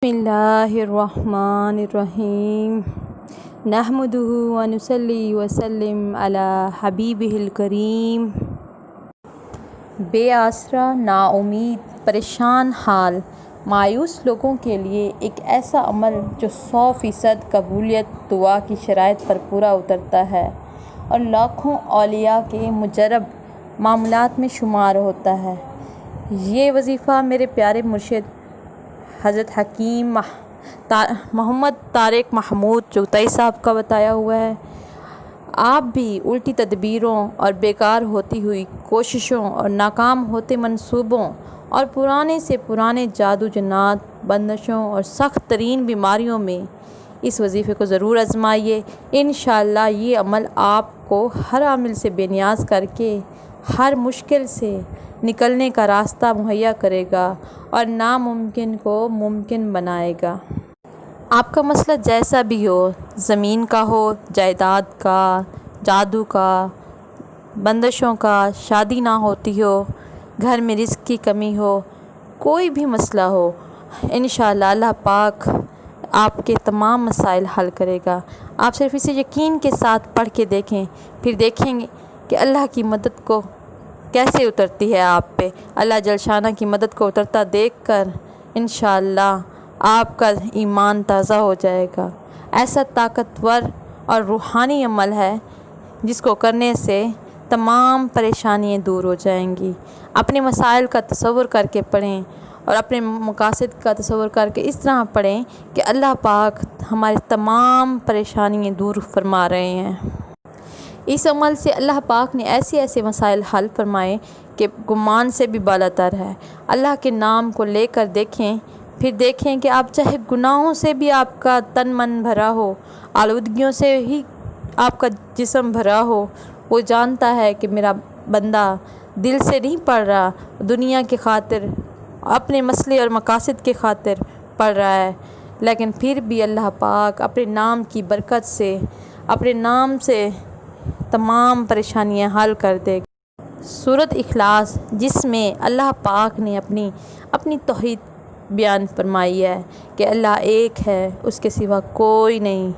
बिस्मिल्लाहिर्रहमानिर्रहीम नहमदुहु व नुसल्ली व सल्लिम अला हबीबिहिल करीम। बेआसरा, नाउमीद, परेशान हाल, मायूस लोगों के लिए एक ऐसा अमल जो 100% कबूलियत दुआ की शराइत पर पूरा उतरता है और लाखों औलिया के मुजरब मामलात में शुमार होता है। ये वजीफ़ा मेरे प्यारे मुर्शिद हज़रत हकीम मोहम्मद तारिक महमूद चुगताई साहब का बताया हुआ है। आप भी उल्टी तदबीरों और बेकार होती हुई कोशिशों और नाकाम होते मंसूबों और पुराने से पुराने जादू जन्नात, बंदिशों और सख्त तरीन बीमारियों में इस वजीफ़े को ज़रूर आजमाइए। इंशाअल्लाह ये अमल आपको हर आमिल से बेनियाज करके हर मुश्किल से निकलने का रास्ता मुहैया करेगा और नामुमकिन को मुमकिन बनाएगा। आपका मसला जैसा भी हो, ज़मीन का हो, जायदाद का, जादू का, बंदिशों का, शादी ना होती हो, घर में रिज़्क़ की कमी हो, कोई भी मसला हो, इंशाअल्लाह अल्लाह पाक आपके तमाम मसाइल हल करेगा। आप सिर्फ इसे यकीन के साथ पढ़ के देखें, फिर देखेंगे कि अल्लाह की मदद को कैसे उतरती है आप पे। अल्लाह जलशाना की मदद को उतरता देखकर इंशाअल्लाह आपका ईमान ताज़ा हो जाएगा। ऐसा ताकतवर और रूहानी अमल है जिसको करने से तमाम परेशानियाँ दूर हो जाएंगी। अपने मसाइल का तसव्वुर करके पढ़ें और अपने मकासद का तसव्वुर करके इस तरह पढ़ें कि अल्लाह पाक हमारे तमाम परेशानियाँ दूर फरमा रहे हैं। इस अमल से अल्लाह पाक ने ऐसे मसाइल हल फरमाए कि गुमान से भी बालातर है। अल्लाह के नाम को लेकर देखें, फिर देखें कि आप चाहे गुनाहों से भी आपका तन मन भरा हो, आलूदगियों से ही आपका जिस्म भरा हो, वो जानता है कि मेरा बंदा दिल से नहीं पढ़ रहा, दुनिया के खातिर, अपने मसले और मकासद के खातिर पढ़ रहा है, लेकिन फिर भी अल्लाह पाक अपने नाम की बरकत से, अपने नाम से तमाम परेशानियां हल कर देगा। सूरत इखलास, जिसमें अल्लाह पाक ने अपनी तौहीद बयान फरमाई है कि अल्लाह एक है, उसके सिवा कोई नहीं।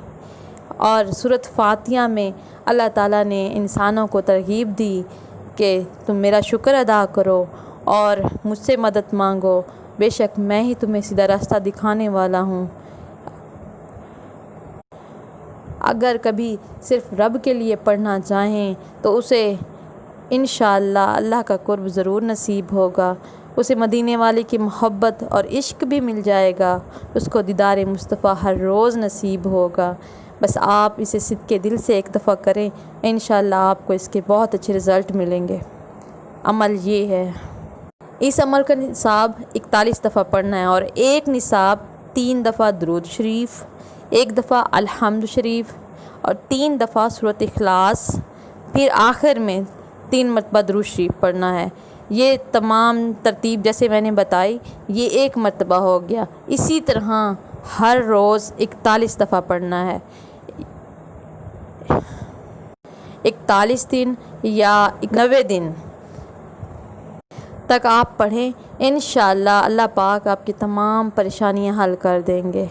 और सूरत फातिहा में अल्लाह ताला ने इंसानों को तरगीब दी कि तुम मेरा शुक्र अदा करो और मुझसे मदद मांगो, बेशक मैं ही तुम्हें सीधा रास्ता दिखाने वाला हूँ। अगर कभी सिर्फ रब के लिए पढ़ना चाहें तो उसे इंशाअल्लाह अल्लाह का कुर्ब ज़रूर नसीब होगा। उसे मदीने वाले की मोहब्बत और इश्क भी मिल जाएगा। उसको दीदार मुस्तफ़ा हर रोज़ नसीब होगा। बस आप इसे सिद्के दिल से एक दफ़ा करें, इंशाअल्लाह आपको इसके बहुत अच्छे रिज़ल्ट मिलेंगे। अमल ये है, इस अमल का निसाब 41 दफ़ा पढ़ना है और एक निसाब 3 दफ़ा दुरूद शरीफ, 1 दफ़ा अल्हम्द शरीफ और 3 दफ़ा सूरत इखलास, फिर आखिर में 3 मरतबा दुरूद शरीफ पढ़ना है। ये तमाम तरतीब जैसे मैंने बताई, ये 1 मरतबा हो गया। इसी तरह हर रोज़ 41 दफ़ा पढ़ना है। 41 दिन या 90 दिन तक आप पढ़ें, इंशाअल्लाह अल्लाह पाक आपकी तमाम परेशानियां हल कर देंगे।